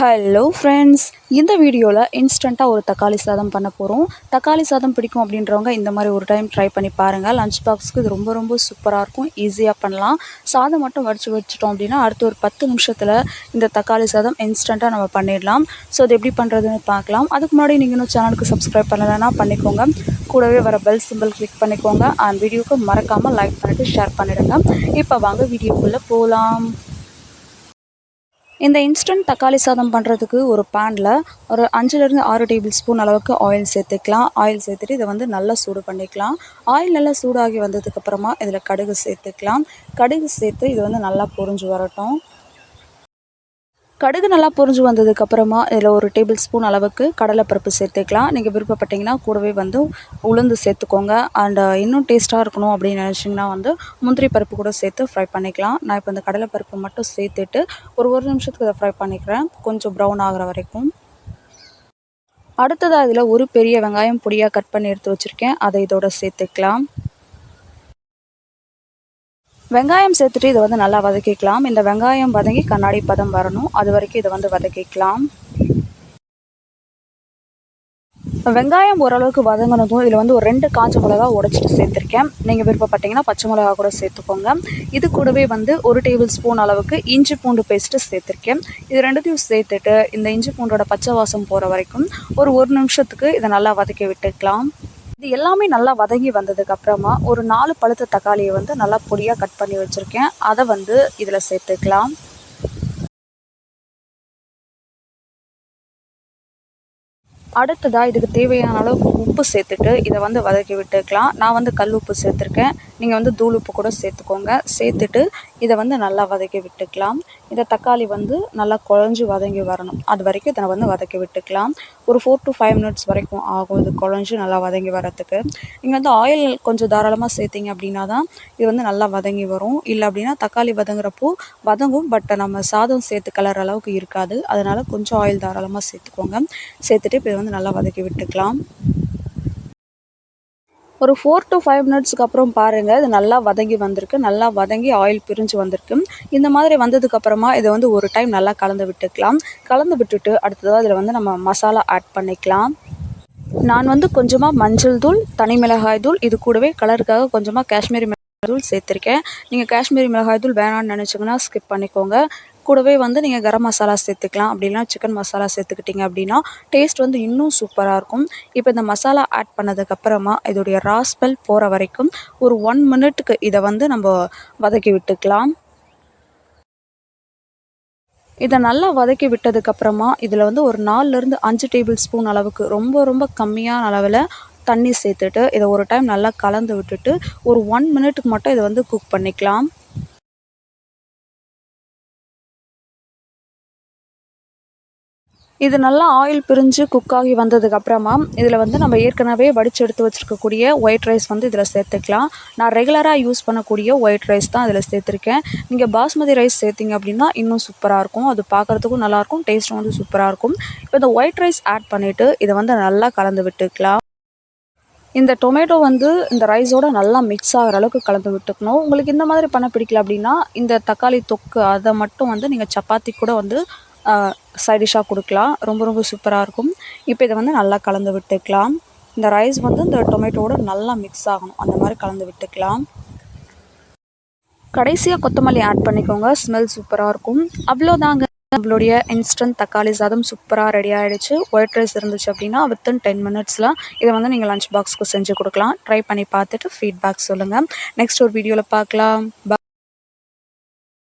Hello friends, இந்த வீடியோவில் இன்ஸ்டண்ட்டாக ஒரு தக்காளி சாதம் பண்ண போகிறோம். தக்காளி சாதம் பிடிக்கும் அப்படின்றவங்க இந்த மாதிரி ஒரு டைம் ட்ரை பண்ணி பாருங்கள். லஞ்ச் பாக்ஸுக்கு இது ரொம்ப ரொம்ப சூப்பராக இருக்கும். ஈஸியாக பண்ணலாம். சாதம் மட்டும் வடித்து வச்சிட்டோம் அப்படின்னா அடுத்து ஒரு 10 நிமிஷத்தில் இந்த தக்காளி சாதம் இன்ஸ்டண்ட்டாக நம்ம பண்ணிடலாம். ஸோ அது எப்படி பண்ணுறதுன்னு பார்க்கலாம். அதுக்கு முன்னாடி நீங்கள் இன்னும் சேனலுக்கு சப்ஸ்கிரைப் பண்ணலைன்னா பண்ணிக்கோங்க. கூடவே வர பெல் சிம்பிள் கிளிக் பண்ணிக்கோங்க. அண்ட் வீடியோக்கு மறக்காமல் லைக் பண்ணிவிட்டு ஷேர் பண்ணிவிடுங்க. இப்போ வாங்க வீடியோக்குள்ளே போகலாம். இந்த இன்ஸ்டன்ட் தக்காளி சாதம் பண்ணுறதுக்கு ஒரு பேனில் ஒரு 5லேருந்து 6 டேபிள் ஸ்பூன் அளவுக்கு ஆயில் சேர்த்துக்கலாம். ஆயில் சேர்த்துட்டு இதை நல்லா சூடு பண்ணிக்கலாம். ஆயில் நல்லா சூடாகி வந்ததுக்கப்புறமா இதில் கடுகு சேர்த்துக்கலாம். கடுகு சேர்த்து இது நல்லா பொரிஞ்சு வரட்டும். கடுகு நல்லா பொரிஞ்சு வந்ததுக்கப்புறமா இதில் ஒரு டேபிள் ஸ்பூன் அளவுக்கு கடலைப்பருப்பு சேர்த்துக்கலாம். நீங்கள் விருப்பப்பட்டிங்கன்னா கூடவே உளுந்து சேர்த்துக்கோங்க. அண்ட் இன்னும் டேஸ்ட்டாக இருக்கணும் அப்படின்னு நினச்சிங்கன்னா முந்திரி பருப்பு கூட சேர்த்து ஃப்ரை பண்ணிக்கலாம். நான் இப்போ இந்த கடலைப்பருப்பு மட்டும் சேர்த்துட்டு ஒரு நிமிஷத்துக்கு இதை ஃப்ரை பண்ணிக்கிறேன், கொஞ்சம் ப்ரௌன் ஆகிற வரைக்கும். அடுத்ததாக இதில் ஒரு பெரிய வெங்காயம் பொடியாக கட் பண்ணி எடுத்து வச்சுருக்கேன், அதை இதோட சேர்த்துக்கலாம். வெங்காயம் சேர்த்துட்டு இதை நல்லா வதக்கிக்கலாம். இந்த வெங்காயம் வதங்கி கண்ணாடி பதம் வரணும், அது வரைக்கும் இதை வதக்கிக்கலாம். வெங்காயம் ஓரளவுக்கு வதங்கினதும் இதில் ஒரு 2 காஞ்ச மிளகா உடைச்சிட்டு சேர்த்துருக்கேன். நீங்கள் விருப்பப்பட்டீங்கன்னா பச்சை மிளகா கூட சேர்த்துக்கோங்க. இது கூடவே 1 டேபிள் ஸ்பூன் அளவுக்கு இஞ்சி பூண்டு பேஸ்ட்டு சேர்த்துருக்கேன். இது ரெண்டுத்தையும் சேர்த்துட்டு இந்த இஞ்சி பூண்டோட பச்சை வாசம் போகிற வரைக்கும் ஒரு நிமிஷத்துக்கு இதை நல்லா வதக்கி விட்டுக்கலாம். இது எல்லாமே நல்லா வதங்கி வந்ததுக்கப்புறமா ஒரு 4 பழுத்த தக்காளியை நல்லா பொடியாக கட் பண்ணி வச்சுருக்கேன், அதை இதில் சேர்த்துக்கலாம். அடுத்ததாக இதுக்கு தேவையான அளவுக்கு உப்பு சேர்த்துட்டு இதை வதக்கி விட்டுக்கலாம். நான் கல் உப்பு சேர்த்துருக்கேன், நீங்கள் தூள் உப்பு கூட சேர்த்துக்கோங்க. சேர்த்துட்டு இதை நல்லா வதக்கி விட்டுக்கலாம். இந்த தக்காளி நல்லா குழஞ்சி வதங்கி வரணும், அது வரைக்கும் இதை வதக்கி விட்டுக்கலாம். ஒரு 4 to 5 மினிட்ஸ் வரைக்கும் ஆகும் இது குழஞ்சி நல்லா வதங்கி வரத்துக்கு. நீங்கள் ஆயில் கொஞ்சம் தாராளமாக சேர்த்திங்க அப்படின்னா தான் இது நல்லா வதங்கி வரும். இல்லை அப்படின்னா தக்காளி வதங்குறப்போ வதங்கும், பட் நம்ம சாதம் சேர்த்து கலர் அளவுக்கு இருக்காது. அதனால் கொஞ்சம் ஆயில் தாராளமாக சேர்த்துக்கோங்க. சேர்த்துட்டு இப்போ நல்லா வதக்கி விட்டுக்கலாம். ஒரு 4 to 5 மினிட்ஸ்க்கு அப்புறம் பாருங்கள், இது நல்லா வதங்கி வந்திருக்கு. நல்லா வதங்கி ஆயில் பிரிஞ்சு வந்திருக்கு. இந்த மாதிரி வந்ததுக்கப்புறமா இதை ஒரு டைம் நல்லா கலந்து விட்டுக்கலாம். கலந்து விட்டுட்டு அடுத்ததாக இதில் நம்ம மசாலா ஆட் பண்ணிக்கலாம். நான் கொஞ்சமாக மஞ்சள் தூள், தனி மிளகாய் தூள், இது கூடவே கலருக்காக கொஞ்சமாக காஷ்மீரி மிளகாய் தூள் சேர்த்துருக்கேன். நீங்கள் காஷ்மீரி மிளகாய் தூள் வேணான்னு நினச்சிங்கன்னா ஸ்கிப் பண்ணிக்கோங்க. கூடவே நீங்கள் கரம் மசாலா சேர்த்துக்கலாம். அப்படின்னா சிக்கன் மசாலா சேர்த்துக்கிட்டிங்க அப்படின்னா டேஸ்ட் இன்னும் சூப்பராக இருக்கும். இப்போ இந்த மசாலா ஆட் பண்ணதுக்கப்புறமா இதோடைய ரா ஸ்மெல் போகிற வரைக்கும் ஒரு 1 மினிட்டுக்கு இதை நம்ம வதக்கி விட்டுக்கலாம். இதை நல்லா வதக்கி விட்டதுக்கப்புறமா இதில் ஒரு 4லேருந்து 5 டேபிள் ஸ்பூன் அளவுக்கு ரொம்ப ரொம்ப கம்மியான அளவில் தண்ணி சேர்த்துட்டு இதை ஒரு டைம் நல்லா கலந்து விட்டுட்டு ஒரு 1 மினிட்டுக்கு மட்டும் இதை குக் பண்ணிக்கலாம். இது நல்லா ஆயில் பிரிஞ்சு குக்காகி வந்ததுக்கப்புறமா இதில் நம்ம ஏற்கனவே வடித்து எடுத்து வச்சுருக்கக்கூடிய ஒயிட் ரைஸ் இதில் சேர்த்துக்கலாம். நான் ரெகுலராக யூஸ் பண்ணக்கூடிய ஒயிட் ரைஸ் தான் இதில் சேர்த்துருக்கேன். நீங்கள் பாஸ்மதி ரைஸ் சேர்த்திங்க அப்படின்னா இன்னும் சூப்பராக இருக்கும். அது பார்க்குறதுக்கும் நல்லாயிருக்கும், டேஸ்ட்டும் சூப்பராக இருக்கும். இப்போ இந்த ஒயிட் ரைஸ் ஆட் பண்ணிவிட்டு இதை நல்லா கலந்து விட்டுக்கலாம். இந்த டொமேட்டோ இந்த ரைஸோடு நல்லா மிக்ஸ் ஆகிற அளவுக்கு கலந்து விட்டுக்கணும். உங்களுக்கு இந்த மாதிரி பண்ண பிடிக்கல அப்படின்னா இந்த தக்காளி தொக்கு அதை மட்டும் நீங்கள் சப்பாத்தி கூட சைட் டிஷ்ஷாக கொடுக்கலாம். ரொம்ப ரொம்ப சூப்பராக இருக்கும். இப்போ இதை நல்லா கலந்து விட்டுக்கலாம். இந்த ரைஸ் இந்த டொமேட்டோவோட நல்லா மிக்ஸ் ஆகணும், அந்த மாதிரி கலந்து விட்டுக்கலாம். கடைசியாக கொத்தமல்லி ஆட் பண்ணிக்கோங்க, ஸ்மெல் சூப்பராக இருக்கும். அவ்வளோதாங்க, நம்மளுடைய இன்ஸ்டன்ட் தக்காளி சாதம் சூப்பராக ரெடி ஆகிடுச்சு. ஒயிட் ரைஸ் இருந்துச்சு அப்படின்னா வித்தின் 10 மினிட்ஸில் இதை நீங்கள் லஞ்ச் பாக்ஸ்க்கு செஞ்சு கொடுக்கலாம். ட்ரை பண்ணி பார்த்துட்டு ஃபீட்பேக் சொல்லுங்கள். நெக்ஸ்ட் ஒரு வீடியோவில் பார்க்கலாம்.